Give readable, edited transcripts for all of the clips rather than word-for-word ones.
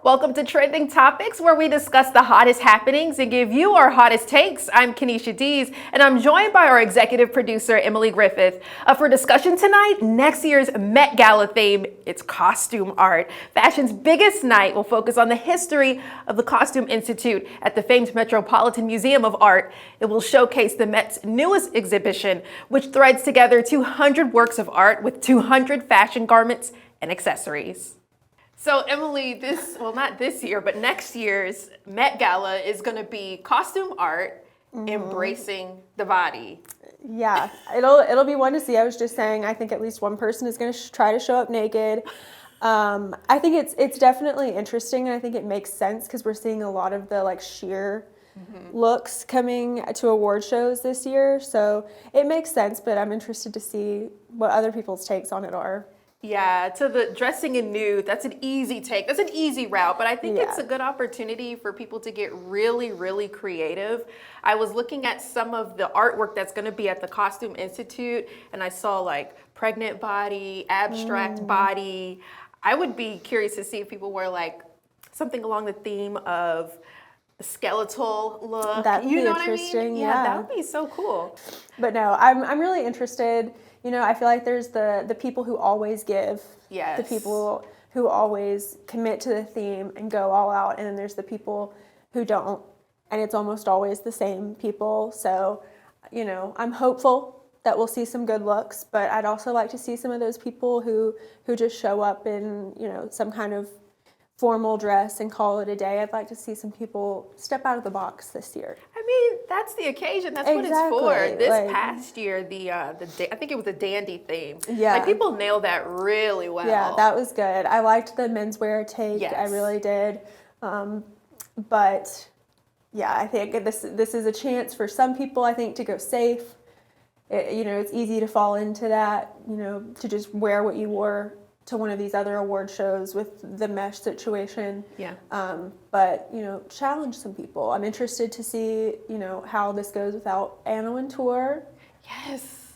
Welcome to Trending Topics, where we discuss the hottest happenings and give you our hottest takes. I'm Keneisha Deas, and I'm joined by our executive producer, Emily Griffith. For discussion tonight, next year's Met Gala theme, it's costume art. Fashion's biggest night will focus on the history of the Costume Institute at the famed Metropolitan Museum of Art. It will showcase the Met's newest exhibition, which threads together 200 works of art with 200 fashion garments and accessories. So Emily, not this year, but next year's Met Gala is going to be costume art embracing the body. Yeah, it'll be one to see. I was just saying, I think at least one person is going to try to show up naked. I think it's definitely interesting, and I think it makes sense because we're seeing a lot of the sheer looks coming to award shows this year. So it makes sense, but I'm interested to see what other people's takes on it are. Yeah, to the dressing in nude, that's an easy take. That's an easy route, but I think it's a good opportunity for people to get really, really creative. I was looking at some of the artwork that's going to be at the Costume Institute, and I saw pregnant body, abstract body. I would be curious to see if people wear something along the theme of the skeletal look. That'd be what interesting. I mean? Yeah, that would be so cool. But no, I'm really interested. I feel like there's the people who always give, the people who always commit to the theme and go all out, and then there's the people who don't, and it's almost always the same people. So, I'm hopeful that we'll see some good looks, but I'd also like to see some of those people who just show up in, some kind of formal dress and call it a day. I'd like to see some people step out of the box this year. I mean, that's the occasion. That's what it's for. This past year, I think it was a dandy theme. Yeah. People nailed that really well. Yeah, that was good. I liked the menswear take. Yes. I really did. But yeah, I think this is a chance for some people, I think, to go safe. It's easy to fall into that, to just wear what you wore to one of these other award shows with the mesh situation. Yeah. But, challenge some people. I'm interested to see, how this goes without Anna Wintour. Yes.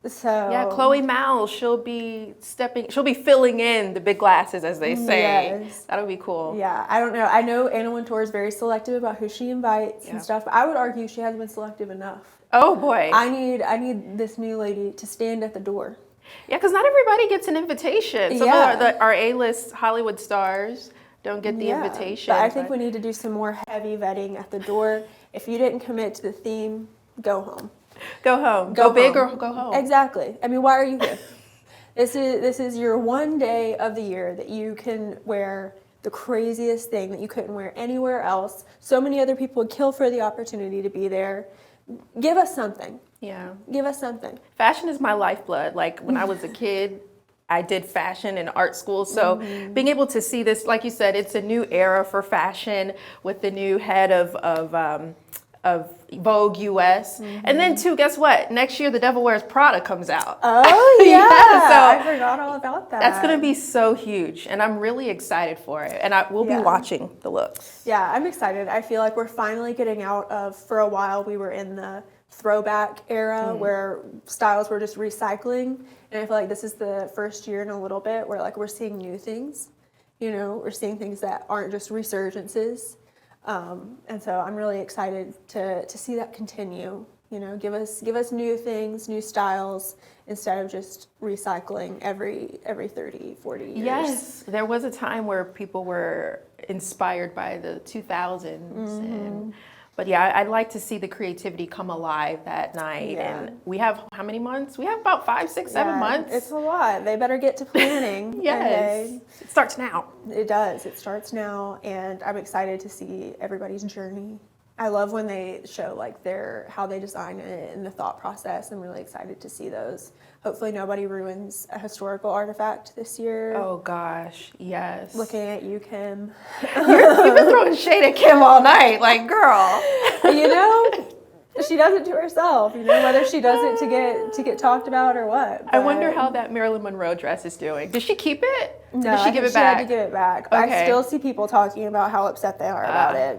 So yeah, Chloe Mal, she'll be filling in the big glasses, as they say. Yes. That'll be cool. Yeah, I don't know. I know Anna Wintour is very selective about who she invites and stuff. But I would argue she hasn't been selective enough. Oh boy. I need this new lady to stand at the door. Yeah, because not everybody gets an invitation. Some of our A-list Hollywood stars don't get the invitation. But I think we need to do some more heavy vetting at the door. If you didn't commit to the theme, go home. Go home. Go big or go home. Exactly. I mean, why are you here? This is your one day of the year that you can wear the craziest thing that you couldn't wear anywhere else. So many other people would kill for the opportunity to be there. Give us something. Yeah. Give us something. Fashion is my lifeblood. When I was a kid, I did fashion in art school. So being able to see this, like you said, it's a new era for fashion with the new head of Vogue US. And then too, guess what? Next year, The Devil Wears Prada comes out. Oh, yeah. So I forgot all about that. That's going to be so huge. And I'm really excited for it. And we'll be watching the looks. Yeah, I'm excited. I feel like we're finally getting out of, for a while, we were in the throwback era where styles were just recycling, and I feel like this is the first year in a little bit where we're seeing new things. We're seeing things that aren't just resurgences, and so I'm really excited to see that continue. Give us new things, new styles, instead of just recycling every 30, 40 years. Yes, there was a time where people were inspired by the 2000s But yeah, I'd like to see the creativity come alive that night. Yeah. And we have how many months? We have about 5, 6, 7 months. It's a lot. They better get to planning. Yes. It starts now. It does. It starts now. And I'm excited to see everybody's journey. I love when they show how they design it and the thought process. I'm really excited to see those. Hopefully nobody ruins a historical artifact this year. Oh gosh, yes. Looking at you, Kim. You've been throwing shade at Kim all night, girl. She does it to herself. Whether she does it to get talked about or what. I wonder how that Marilyn Monroe dress is doing. Did she keep it? No, did she give it back? She had to give it back. But I still see people talking about how upset they are about it.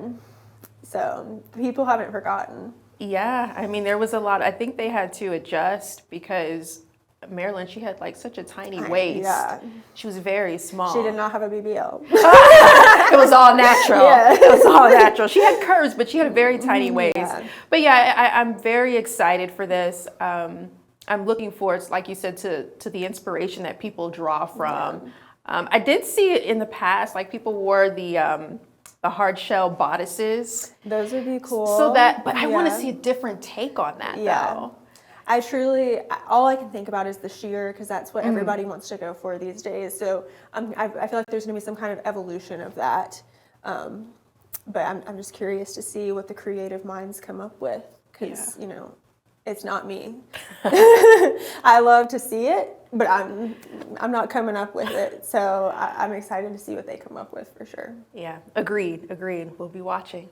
So people haven't forgotten. Yeah, I mean, there was a lot. I think they had to adjust because Marilyn, she had like such a tiny waist. Yeah. She was very small. She did not have a BBL. It was all natural. Yeah. It was all natural. She had curves, but she had a very tiny waist. Yeah. But yeah, I'm very excited for this. I'm looking forward, like you said, to the inspiration that people draw from. Yeah. I did see it in the past, like people wore the hard shell bodices. Those would be cool. So that, but I want to see a different take on that though. All I can think about is the sheer, because that's what everybody wants to go for these days. So I feel like there's going to be some kind of evolution of that. But I'm just curious to see what the creative minds come up with, because, you know, it's not me. I love to see it, but I'm not coming up with it. So I'm excited to see what they come up with for sure. Yeah, agreed. We'll be watching.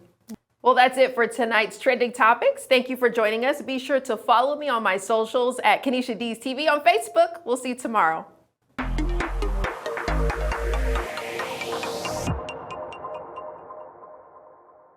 Well, that's it for tonight's Trending Topics. Thank you for joining us. Be sure to follow me on my socials at Keneisha Deas TV on Facebook. We'll see you tomorrow.